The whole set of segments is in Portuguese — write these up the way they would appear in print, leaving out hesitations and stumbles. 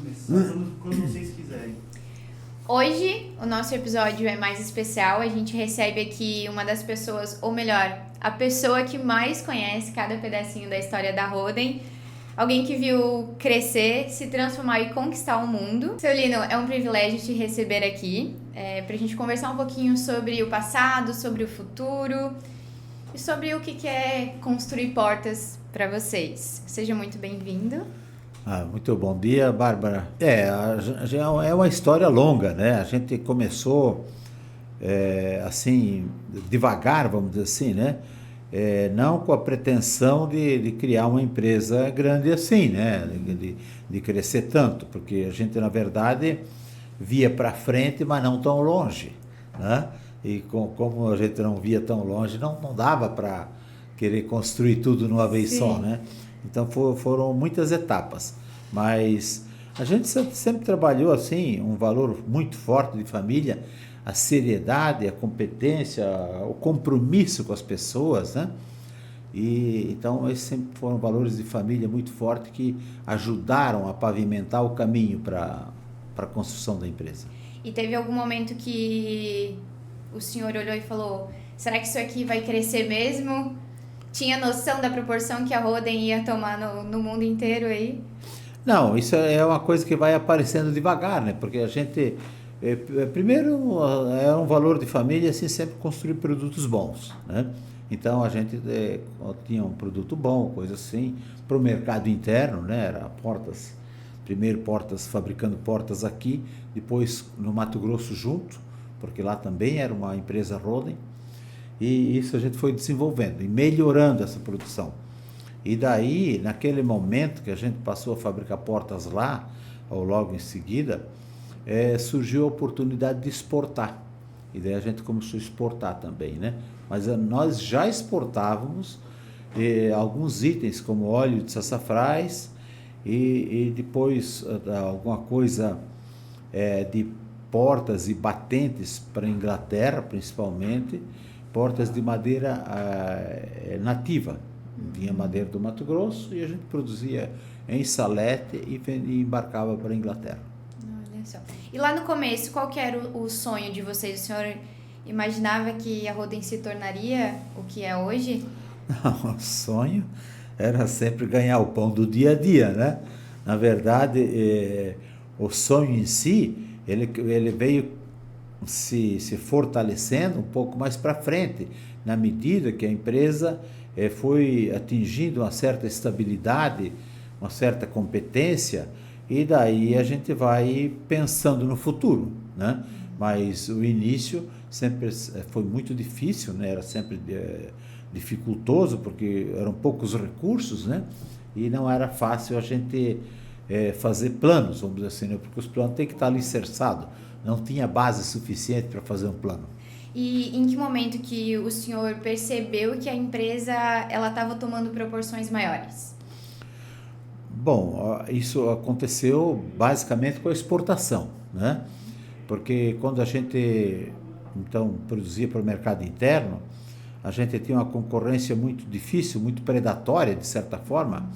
começar quando vocês quiserem. Hoje, o nosso episódio é mais especial. A gente recebe aqui uma das pessoas, ou melhor, a pessoa que mais conhece cada pedacinho da história da Roden. Alguém que viu crescer, se transformar e conquistar o mundo. Seu Lino, é um privilégio te receber aqui, pra gente conversar um pouquinho sobre o passado, sobre o futuro e sobre o que é construir portas para vocês. Seja muito bem-vindo. Muito bom dia, Bárbara. Já é uma história longa, né? A gente começou assim, devagar, vamos dizer assim, né? Não com a pretensão de criar uma empresa grande assim, né? De crescer tanto, porque a gente, na verdade, via para frente, mas não tão longe, né? E como a gente não via tão longe, não dava para querer construir tudo de uma vez só, né? Então foram muitas etapas, mas a gente sempre trabalhou assim, um valor muito forte de família, a seriedade, a competência, o compromisso com as pessoas, né? E então esses sempre foram valores de família muito fortes que ajudaram a pavimentar o caminho para a construção da empresa. E teve algum momento que o senhor olhou e falou: será que isso aqui vai crescer mesmo? Tinha noção da proporção que a Roden ia tomar no mundo inteiro aí? Não, isso é uma coisa que vai aparecendo devagar, né? Porque a gente, primeiro, é um valor de família, assim, sempre construir produtos bons, né? Então, a gente tinha um produto bom, coisa assim, para o mercado interno, né? Era primeiro fabricando portas aqui, depois no Mato Grosso junto, porque lá também era uma empresa Roden. E isso a gente foi desenvolvendo e melhorando essa produção. E daí, naquele momento que a gente passou a fabricar portas lá, ou logo em seguida, surgiu a oportunidade de exportar. E daí a gente começou a exportar também, né? Mas nós já exportávamos alguns itens, como óleo de sassafrás e depois alguma coisa de portas e batentes para a Inglaterra, principalmente, portas de madeira nativa. Vinha madeira do Mato Grosso e a gente produzia em Salete e embarcava para a Inglaterra. Olha só. E lá no começo, qual que era o sonho de vocês? O senhor imaginava que a Roden se tornaria o que é hoje? Não, o sonho era sempre ganhar o pão do dia a dia, né? Na verdade, o sonho em si, ele veio se fortalecendo um pouco mais para frente, na medida que a empresa foi atingindo uma certa estabilidade, uma certa competência, e daí a gente vai pensando no futuro, né? Mas o início sempre foi muito difícil, né? Era sempre dificultoso, porque eram poucos recursos, né? E não era fácil a gente fazer planos, vamos dizer assim, né? Porque os planos têm que estar alicerçados. Não tinha base suficiente para fazer um plano. E em que momento que o senhor percebeu que a empresa ela estava tomando proporções maiores? Bom, isso aconteceu basicamente com a exportação, né? Porque quando a gente então produzia para o mercado interno, a gente tinha uma concorrência muito difícil, muito predatória de certa forma,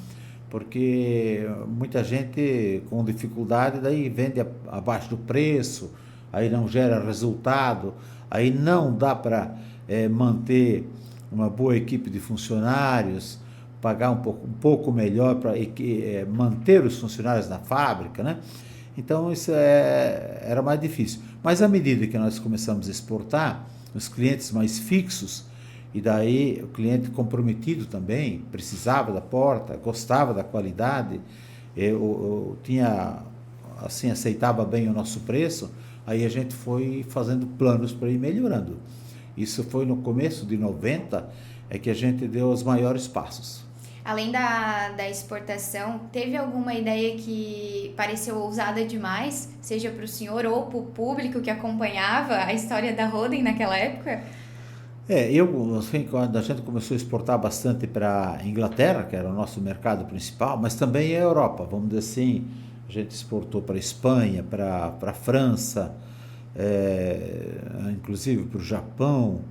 porque muita gente com dificuldade daí vende abaixo do preço, aí não gera resultado, aí não dá para manter uma boa equipe de funcionários, pagar um pouco melhor para manter os funcionários na fábrica, né? Então isso era mais difícil. Mas à medida que nós começamos a exportar, os clientes mais fixos, e daí o cliente comprometido também, precisava da porta, gostava da qualidade, tinha, assim, aceitava bem o nosso preço, aí a gente foi fazendo planos para ir melhorando. Isso foi no começo de 90, que a gente deu os maiores passos. Além da exportação, teve alguma ideia que pareceu ousada demais, seja para o senhor ou para o público que acompanhava a história da Roden naquela época? Quando a gente começou a exportar bastante para a Inglaterra, que era o nosso mercado principal, mas também a Europa, vamos dizer assim, a gente exportou para a Espanha, para a França, inclusive para o Japão,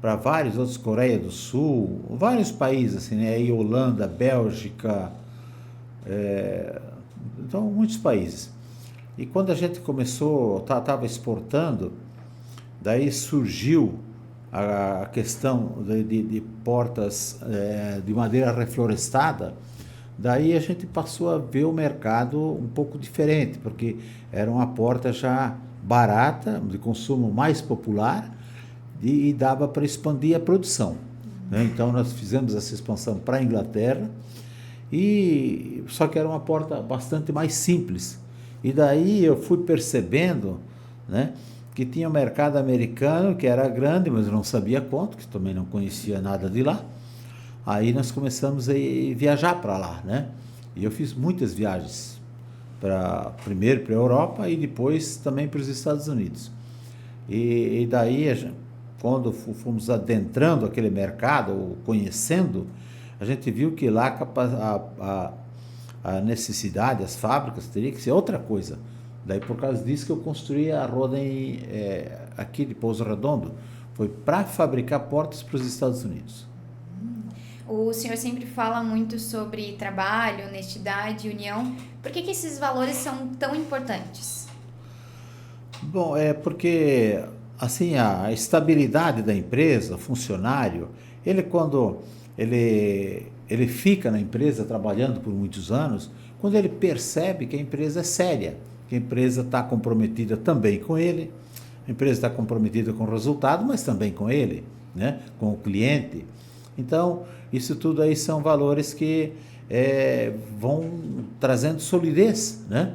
para vários outros, Coreia do Sul, vários países, assim, né? Aí Holanda, Bélgica, então muitos países. E quando a gente começou, estava exportando, daí surgiu a questão de portas de madeira reflorestada. Daí a gente passou a ver o mercado um pouco diferente, porque era uma porta já barata, de consumo mais popular, e dava para expandir a produção, né? Então nós fizemos essa expansão para a Inglaterra, só que era uma porta bastante mais simples. E daí eu fui percebendo, né, que tinha um mercado americano que era grande, mas eu não sabia quanto, que também não conhecia nada de lá. Aí nós começamos a viajar para lá, né? E eu fiz muitas viagens, primeiro para a Europa e depois também para os Estados Unidos. E daí, quando fomos adentrando aquele mercado, conhecendo, a gente viu que lá a necessidade, as fábricas, teria que ser outra coisa. Daí, por causa disso que eu construí a Roden aqui de Pouso Redondo, foi para fabricar portas para os Estados Unidos. O senhor sempre fala muito sobre trabalho, honestidade, união. Por que esses valores são tão importantes? Bom, é porque assim a estabilidade da empresa, o funcionário, quando ele fica na empresa trabalhando por muitos anos, quando ele percebe que a empresa é séria, que a empresa está comprometida também com ele, a empresa está comprometida com o resultado, mas também com ele, né? Com o cliente. Então, isso tudo aí são valores que vão trazendo solidez, né?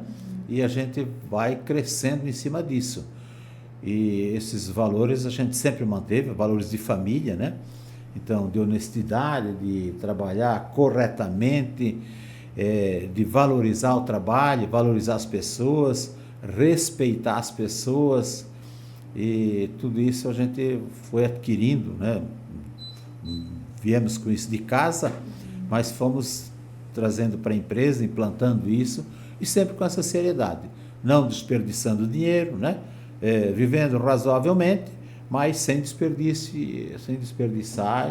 E a gente vai crescendo em cima disso. E esses valores a gente sempre manteve, valores de família, né? Então, de honestidade, de trabalhar corretamente, de valorizar o trabalho, valorizar as pessoas, respeitar as pessoas, e tudo isso a gente foi adquirindo, né? Viemos com isso de casa, mas fomos trazendo para a empresa, implantando isso, e sempre com essa seriedade, não desperdiçando dinheiro, né? Vivendo razoavelmente, mas sem desperdício, sem desperdiçar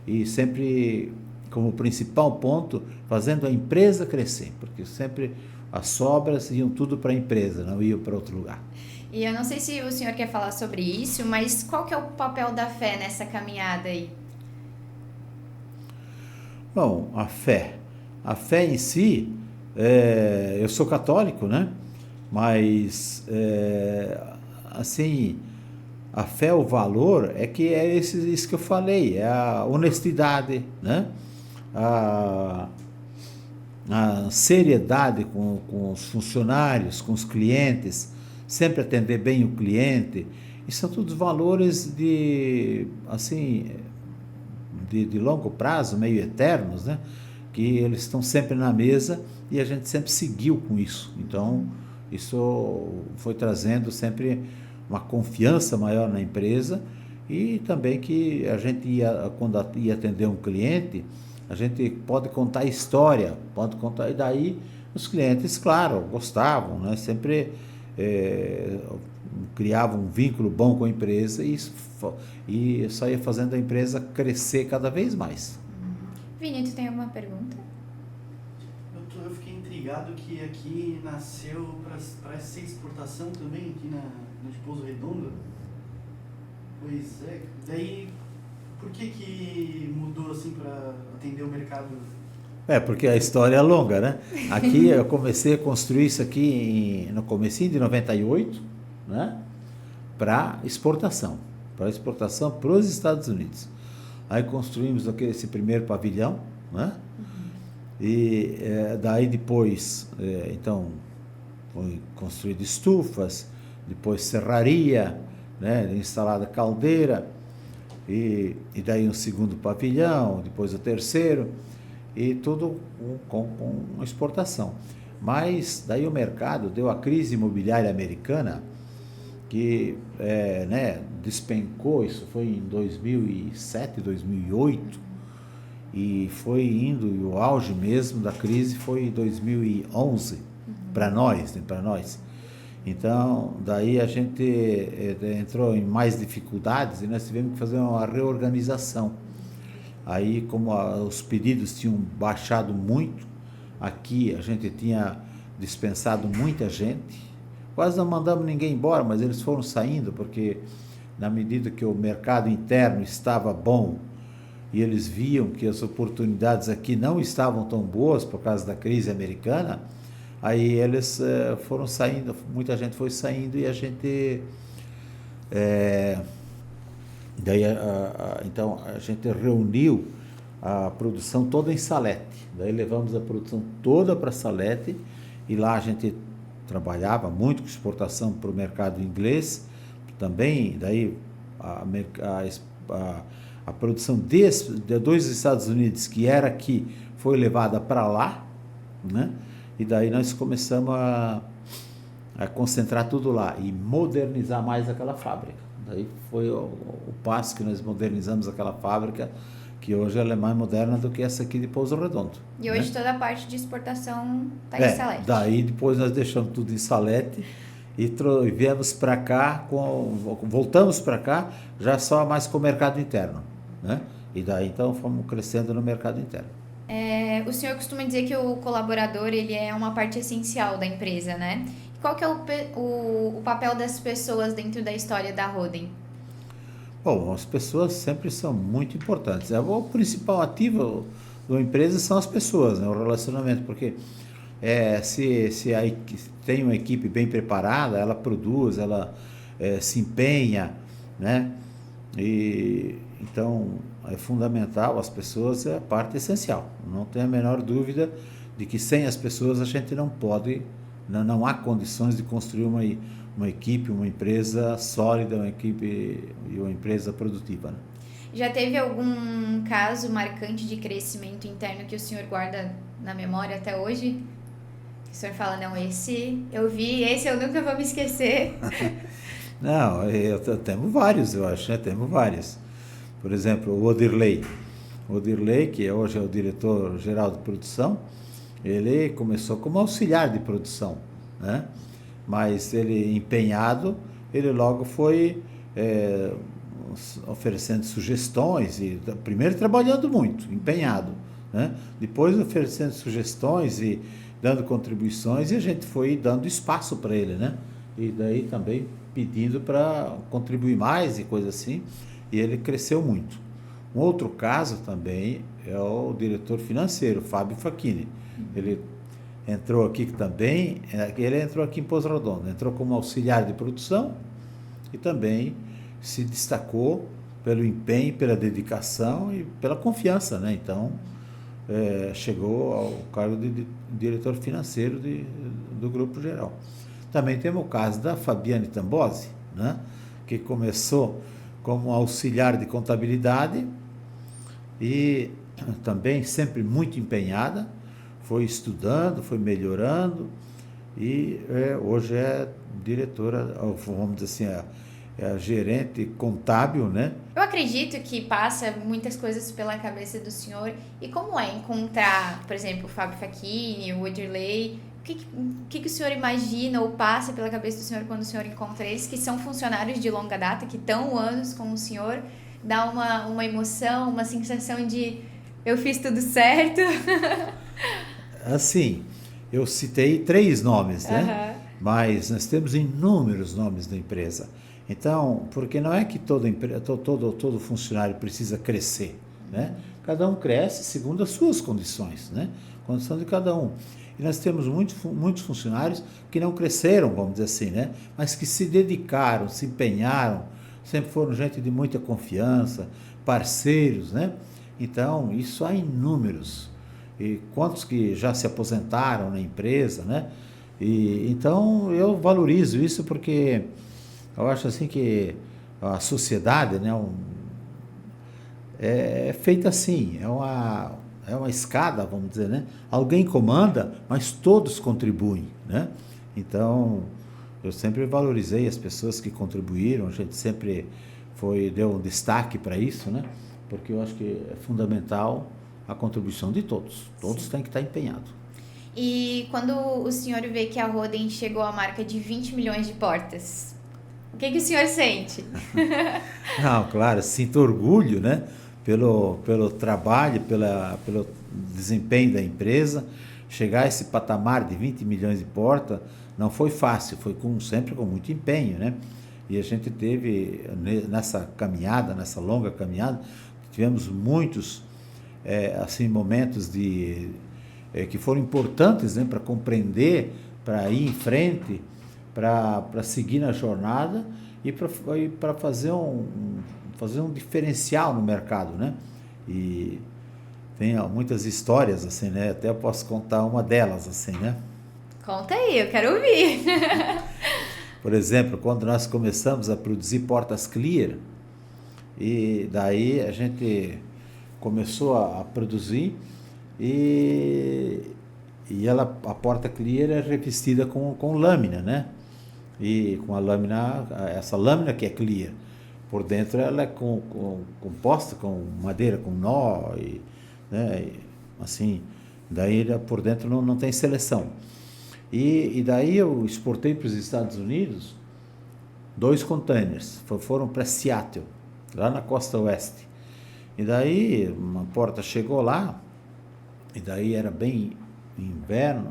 e sempre como principal ponto, fazendo a empresa crescer, porque sempre as sobras iam tudo para a empresa, não iam para outro lugar. E eu não sei se o senhor quer falar sobre isso, mas qual que é o papel da fé nessa caminhada aí? Bom, a fé em si, eu sou católico, né? Mas, assim, a fé, o valor, é que é isso que eu falei, é a honestidade, né? A seriedade com os funcionários, com os clientes, sempre atender bem o cliente. E são todos valores de longo prazo, meio eternos, né? Que eles estão sempre na mesa e a gente sempre seguiu com isso. Então, isso foi trazendo sempre uma confiança maior na empresa e também que a gente quando ia atender um cliente, a gente pode contar história, e daí os clientes, claro, gostavam, né? Sempre criavam um vínculo bom com a empresa e isso ia fazendo a empresa crescer cada vez mais. Vini, tu tem alguma pergunta? Eu fiquei intrigado que aqui nasceu para ser exportação também, aqui na de Pouso Redondo. Pois é, daí por que mudou assim para atender o mercado? Porque a história é longa, né? Aqui eu comecei a construir isso aqui no comecinho de 98, né? Para exportação para os Estados Unidos. Aí construímos esse primeiro pavilhão, né? E daí depois, então, foi construído estufas, depois serraria, né? Instalada caldeira, e daí um segundo pavilhão, depois o terceiro, e tudo com exportação. Mas daí o mercado deu a crise imobiliária americana, que despencou, isso foi em 2007, 2008, e foi indo, e o auge mesmo da crise foi em 2011, para nós. Então, daí a gente entrou em mais dificuldades e nós tivemos que fazer uma reorganização. Aí, como os pedidos tinham baixado muito, aqui a gente tinha dispensado muita gente. Quase não mandamos ninguém embora, mas eles foram saindo, porque na medida que o mercado interno estava bom e eles viam que as oportunidades aqui não estavam tão boas por causa da crise americana, aí eles foram saindo, muita gente foi saindo e a gente... então a gente reuniu a produção toda em Salete. Daí levamos a produção toda para Salete e lá a gente trabalhava muito com exportação para o mercado inglês também. Daí a produção de dois Estados Unidos que era aqui foi levada para lá, né? E daí nós começamos a concentrar tudo lá e modernizar mais aquela fábrica. Daí foi o passo que nós modernizamos aquela fábrica, que hoje ela é mais moderna do que essa aqui de Pouso Redondo. E hoje, né, toda a parte de exportação está em Salete. Daí depois nós deixamos tudo em Salete e viemos para cá, voltamos para cá já só mais com o mercado interno, né? E daí então fomos crescendo no mercado interno. O senhor costuma dizer que o colaborador ele é uma parte essencial da empresa, né? Qual que é o papel das pessoas dentro da história da Roden? Bom, as pessoas sempre são muito importantes. O principal ativo da empresa são as pessoas, né? O relacionamento, porque se tem uma equipe bem preparada, ela produz, ela se empenha, né? E então é fundamental, as pessoas é a parte essencial. Não tem a menor dúvida de que sem as pessoas a gente não pode, não há condições de construir uma equipe, uma empresa sólida, uma equipe e uma empresa produtiva, né? Já teve algum caso marcante de crescimento interno que o senhor guarda na memória até hoje? O senhor fala, não, esse eu vi, esse eu nunca vou me esquecer. Não, temos vários, eu acho, né? Temos vários. Por exemplo, o Odirley, que hoje é o diretor-geral de produção, ele começou como auxiliar de produção, né? Mas ele empenhado, ele logo foi oferecendo sugestões, e primeiro trabalhando muito, empenhado, né? Depois oferecendo sugestões e dando contribuições, e a gente foi dando espaço para ele, né? E daí também pedindo para contribuir mais e coisa assim, e ele cresceu muito. Um outro caso também é o diretor financeiro, Fábio Facchini. Ele entrou aqui também, ele entrou aqui em Pouso Redondo, entrou como auxiliar de produção e também se destacou pelo empenho, pela dedicação e pela confiança, né? Então, chegou ao cargo de diretor financeiro do Grupo Geral. Também temos o caso da Fabiane Tambosi, né? Que começou como auxiliar de contabilidade e também sempre muito empenhada, foi estudando, foi melhorando e hoje é diretora, vamos dizer assim, é a gerente contábil, né? Eu acredito que passa muitas coisas pela cabeça do senhor. E como é encontrar, por exemplo, o Fábio Facchini, o Odirley? O que o senhor imagina ou passa pela cabeça do senhor quando o senhor encontra eles, que são funcionários de longa data, que estão anos com o senhor? Dá uma emoção, uma sensação de eu fiz tudo certo? Assim, eu citei 3 nomes, né? Uhum. Mas nós temos inúmeros nomes da empresa. Então, porque não é que todo funcionário precisa crescer, né? Cada um cresce segundo as suas condições, né? Condição de cada um. E nós temos muitos funcionários que não cresceram, vamos dizer assim, né? Mas que se dedicaram, se empenharam, sempre foram gente de muita confiança, parceiros, né? Então, isso há inúmeros. E quantos que já se aposentaram na empresa, né? E então, eu valorizo isso porque eu acho assim que a sociedade, né, é feita assim, é uma escada, vamos dizer, né? Alguém comanda, mas todos contribuem, né? Então, eu sempre valorizei as pessoas que contribuíram, a gente sempre deu um destaque para isso, né? Porque eu acho que é fundamental a contribuição de todos. Todos Sim. têm que estar empenhados. E quando o senhor vê que a Roden chegou à marca de 20 milhões de portas, o que o senhor sente? Não, claro, sinto orgulho, né? Pelo trabalho, pelo desempenho da empresa, chegar a esse patamar de 20 milhões de portas não foi fácil, foi sempre com muito empenho, né? E a gente teve, nessa caminhada, nessa longa caminhada, tivemos muitos assim, momentos que foram importantes, né, para compreender, para ir em frente, para seguir na jornada e para fazer um diferencial no mercado, né? E tem muitas histórias, assim, né? Até eu posso contar uma delas, assim, né? Conta aí, eu quero ouvir. Por exemplo, quando nós começamos a produzir portas clear, e daí a gente começou a produzir e a porta clear é revestida com lâmina, né? E com a lâmina, essa lâmina que é clear, por dentro ela é composta com madeira, com nó, né? E, assim, daí por dentro não tem seleção. E daí eu exportei para os Estados Unidos 2 containers, foram para Seattle, lá na costa oeste. E daí uma porta chegou lá, e daí era bem inverno,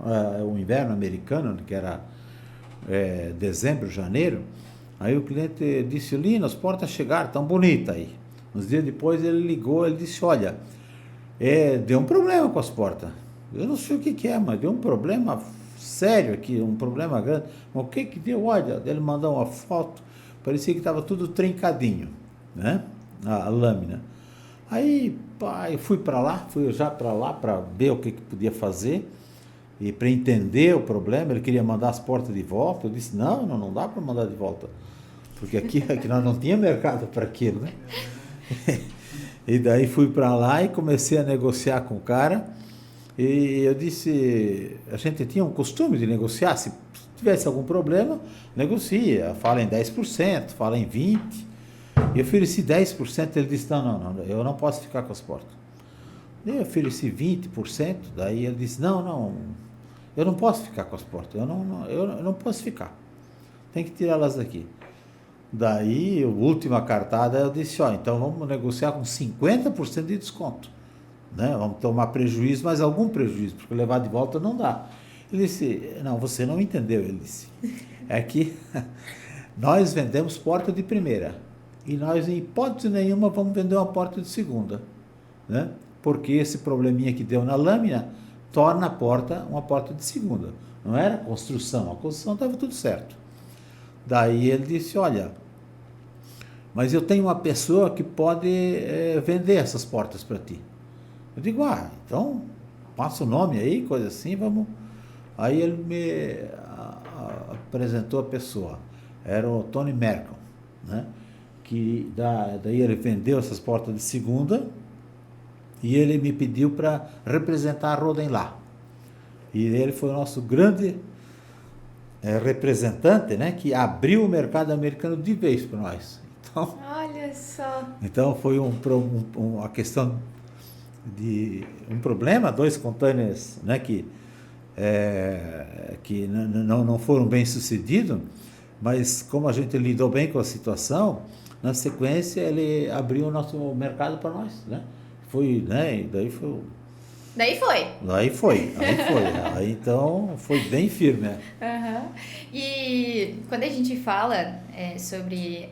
o inverno americano, que era dezembro, janeiro. Aí o cliente disse: Lino, as portas chegaram, tão bonitas aí. Uns dias depois ele ligou, ele disse: olha, deu um problema com as portas. Eu não sei o que é, mas deu um problema sério aqui, um problema grande. Mas o que deu? Olha, ele mandou uma foto, parecia que estava tudo trincadinho, né? A lâmina. Aí, eu fui já para lá para ver o que podia fazer e para entender o problema. Ele queria mandar as portas de volta. Eu disse: não dá para mandar de volta, porque aqui nós não tinha mercado para aquilo, né? E daí fui para lá e comecei a negociar com o cara. E eu disse, a gente tinha um costume de negociar, se tivesse algum problema, negocia, fala em 10%, fala em 20%. E eu ofereci 10%, ele disse: não, eu não posso ficar com as portas. Eu ofereci 20%, daí ele disse: não, eu não posso ficar com as portas, eu não posso ficar, tem que tirá-las daqui. Daí, a última cartada, eu disse: então vamos negociar com 50% de desconto, né? Vamos tomar prejuízo, mas algum prejuízo, porque levar de volta não dá. Ele disse: não, você não entendeu. Ele disse: é que nós vendemos porta de primeira, e nós, em hipótese nenhuma, vamos vender uma porta de segunda, né? Porque esse probleminha que deu na lâmina torna a porta uma porta de segunda. Não era a construção estava tudo certo. Daí ele disse: olha, mas eu tenho uma pessoa que pode vender essas portas para ti. Eu digo: então passa o nome aí, coisa assim, vamos. Aí ele me apresentou a pessoa, era o Tony Merkel, né? Que daí ele vendeu essas portas de segunda e ele me pediu para representar a Roden lá. E ele foi o nosso grande representante, né? Que abriu o mercado americano de vez para nós. Então, olha só. Então foi uma questão de um problema, 2 containers, né? Que não foram bem sucedidos, mas como a gente lidou bem com a situação, na sequência ele abriu o nosso mercado para nós, né? Foi, né? E daí foi. Aí então foi bem firme, né? Uhum. E quando a gente fala sobre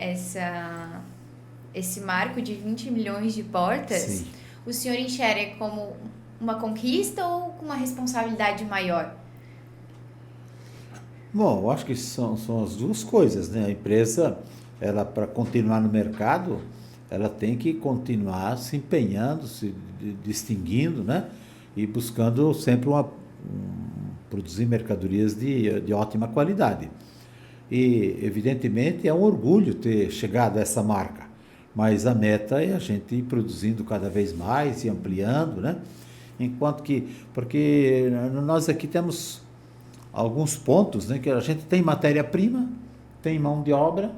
esse marco de 20 milhões de portas, Sim. O senhor enxerga como uma conquista ou com uma responsabilidade maior? Bom, eu acho que são as duas coisas, né? A empresa, ela, para continuar no mercado, ela tem que continuar se empenhando, se distinguindo, né? E buscando sempre produzir mercadorias de ótima qualidade. E, evidentemente, é um orgulho ter chegado a essa marca, mas a meta é a gente ir produzindo cada vez mais e ampliando, né? Porque nós aqui temos alguns pontos, né, que a gente tem matéria-prima, tem mão de obra,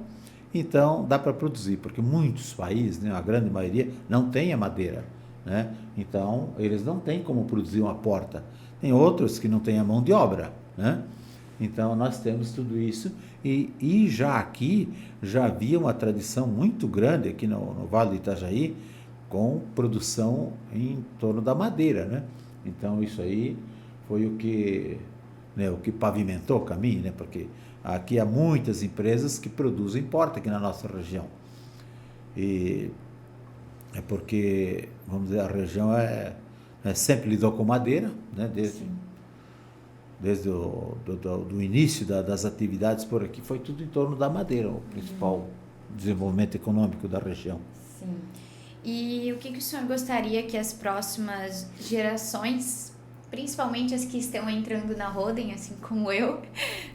então dá para produzir, porque muitos países, né, a grande maioria, não tem a madeira, né? Então eles não têm como produzir uma porta. Tem outros que não têm a mão de obra, né? Então nós temos tudo isso e já aqui já havia uma tradição muito grande aqui no Vale do Itajaí com produção em torno da madeira, né? Então isso aí foi o que, né, o que pavimentou o caminho, né? Porque aqui há muitas empresas que produzem e importam aqui na nossa região. E é porque, vamos dizer, a região sempre lidou com madeira, né? Desde do início das atividades por aqui, foi tudo em torno da madeira, o principal desenvolvimento econômico da região. Sim. E o que o senhor gostaria que as próximas gerações, principalmente as que estão entrando na Roden, assim como eu,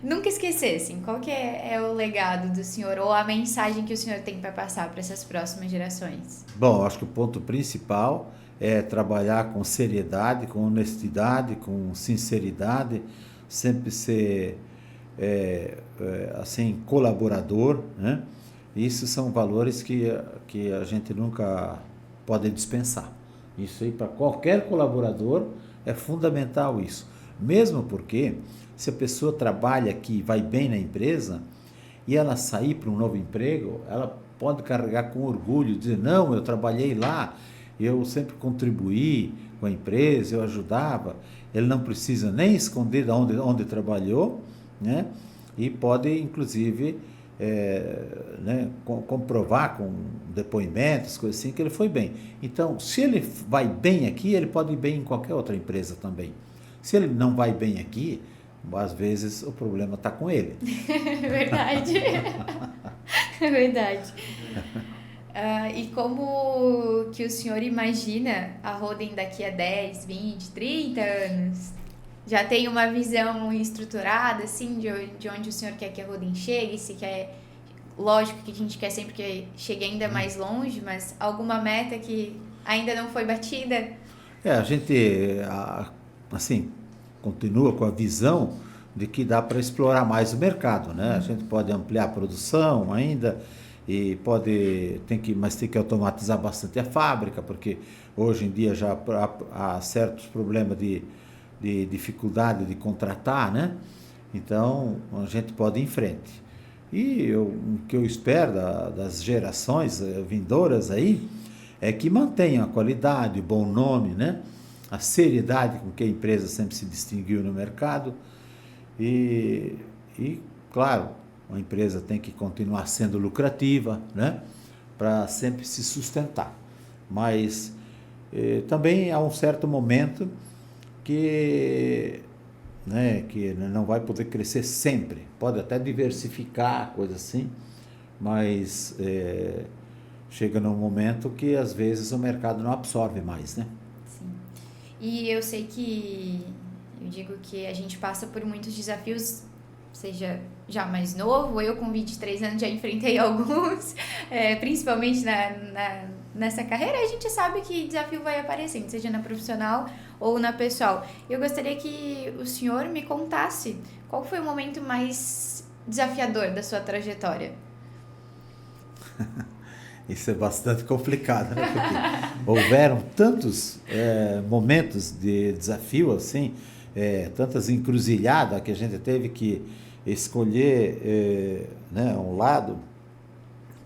nunca esquecessem? Qual que é o legado do senhor ou a mensagem que o senhor tem para passar para essas próximas gerações? Bom, acho que o ponto principal é trabalhar com seriedade, com honestidade, com sinceridade, sempre ser assim, colaborador, né? Isso são valores que a gente nunca pode dispensar. Isso aí, para qualquer colaborador, é fundamental isso. Mesmo porque, se a pessoa trabalha aqui, vai bem na empresa, e ela sair para um novo emprego, ela pode carregar com orgulho, dizer, não, eu trabalhei lá, eu sempre contribuí com a empresa, eu ajudava. Ele não precisa nem esconder de onde trabalhou, né? E pode, inclusive, né, comprovar com depoimentos, coisas assim, que ele foi bem. Então, se ele vai bem aqui, ele pode ir bem em qualquer outra empresa também. Se ele não vai bem aqui, às vezes o problema está com ele. Verdade. É verdade. E como que o senhor imagina a Roden daqui a 10, 20, 30 anos? Já tem uma visão estruturada, assim, de onde o senhor quer que a Roden chegue? Se quer, lógico que a gente quer sempre que chegue ainda mais longe, mas alguma meta que ainda não foi batida? A gente, assim, continua com a visão de que dá para explorar mais o mercado, né? A gente pode ampliar a produção ainda, e mas tem que automatizar bastante a fábrica, porque hoje em dia já há certos problemas de dificuldade de contratar, né? Então, a gente pode ir em frente. E o que eu espero das gerações vindouras aí é que mantenham a qualidade, o bom nome, né? A seriedade com que a empresa sempre se distinguiu no mercado. E claro, a empresa tem que continuar sendo lucrativa, né? Para sempre se sustentar. Mas também há um certo momento que não vai poder crescer sempre. Pode até diversificar, coisa assim, mas chega num momento que às vezes o mercado não absorve mais, né? Sim. E eu sei eu digo que a gente passa por muitos desafios, seja já mais novo, eu com 23 anos já enfrentei alguns, principalmente nessa carreira, a gente sabe que desafio vai aparecendo, seja na profissional ou na pessoal. Eu gostaria que o senhor me contasse qual foi o momento mais desafiador da sua trajetória. Isso é bastante complicado, né? Porque houveram tantos momentos de desafio, assim, tantas encruzilhadas que a gente teve que escolher né, um lado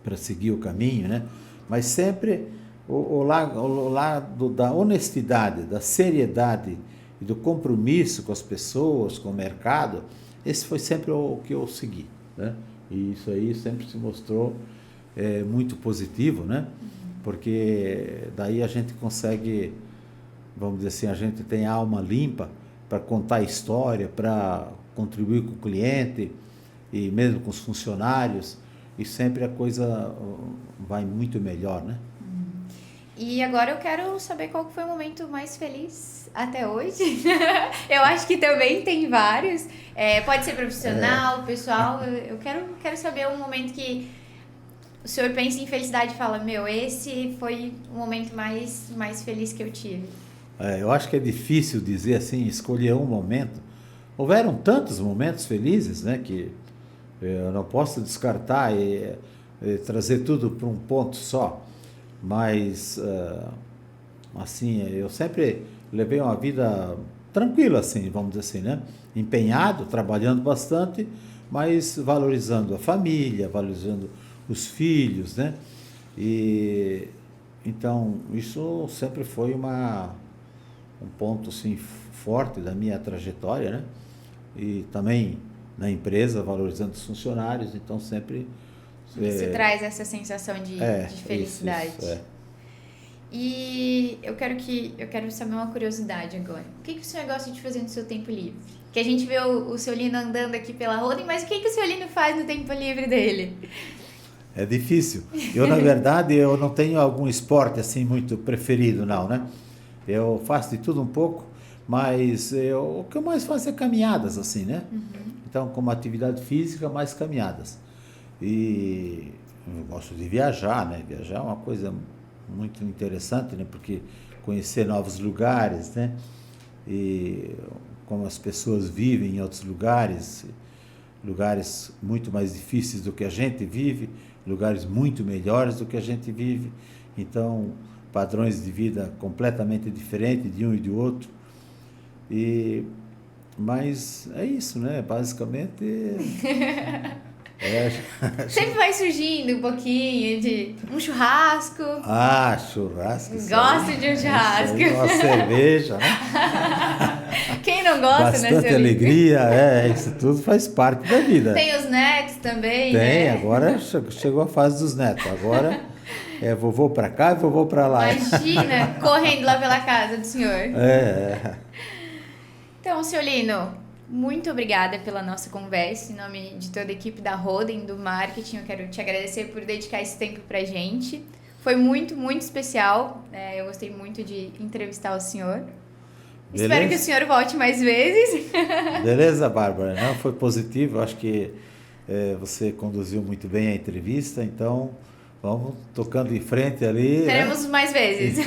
para seguir o caminho, né? Mas sempre o lado da honestidade, da seriedade e do compromisso com as pessoas, com o mercado, esse foi sempre o que eu segui, né? E isso aí sempre se mostrou muito positivo, né? Porque daí a gente consegue, vamos dizer assim, a gente tem a alma limpa para contar a história, para contribuir com o cliente e mesmo com os funcionários, e sempre a coisa vai muito melhor, né? E agora eu quero saber qual foi o momento mais feliz até hoje. Eu acho que também tem vários. Pode ser profissional, pessoal. Eu quero saber um momento que o senhor pensa em felicidade e fala, esse foi o momento mais feliz que eu tive. Eu acho que é difícil dizer assim, escolher um momento. Houveram tantos momentos felizes, né, que eu não posso descartar e trazer tudo para um ponto só. Mas, assim, eu sempre levei uma vida tranquila, assim, vamos dizer assim, né? Empenhado, trabalhando bastante, mas valorizando a família, valorizando os filhos, né? E então isso sempre foi um ponto assim, forte da minha trajetória, né? E também na empresa, valorizando os funcionários, então sempre... Você traz essa sensação de felicidade. Isso. E eu quero saber uma curiosidade agora. O que o senhor gosta de fazer no seu tempo livre? Que a gente vê o seu Lino andando aqui pela Holding, mas o que o seu Lino faz no tempo livre dele? É difícil. Eu, na verdade, eu não tenho algum esporte assim muito preferido, não, né? Eu faço de tudo um pouco, mas o que eu mais faço é caminhadas, assim, né? Então, como atividade física, mais caminhadas. E eu gosto de viajar, né? Viajar é uma coisa muito interessante, né? Porque conhecer novos lugares, né? E como as pessoas vivem em outros lugares muito mais difíceis do que a gente vive, lugares muito melhores do que a gente vive. Então, padrões de vida completamente diferentes de um e do outro. Mas é isso, né? Basicamente... Sempre vai surgindo um pouquinho de um churrasco. Ah, churrasco. Gosto de um churrasco. Uma cerveja, né? Quem não gosta, né? Bastante alegria, isso tudo faz parte da vida. Tem os netos também, Tem, né? agora chegou a fase dos netos. Agora é vovô pra cá e vovô pra lá. Imagina, correndo lá pela casa do senhor. Então, senhor Lino, muito obrigada pela nossa conversa. Em nome de toda a equipe da Holding, do marketing, eu quero te agradecer por dedicar esse tempo pra gente. Foi muito, muito especial. Eu gostei muito de entrevistar o senhor. Beleza. Espero que o senhor volte mais vezes. Beleza, Bárbara. Não, foi positivo. Acho que você conduziu muito bem a entrevista. Então, vamos tocando em frente ali. Teremos, né? Mais vezes.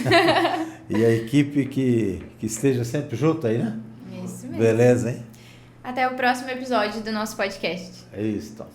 E a equipe que esteja sempre junto aí, né? Isso mesmo. Beleza, hein? Até o próximo episódio do nosso podcast. É isso, então.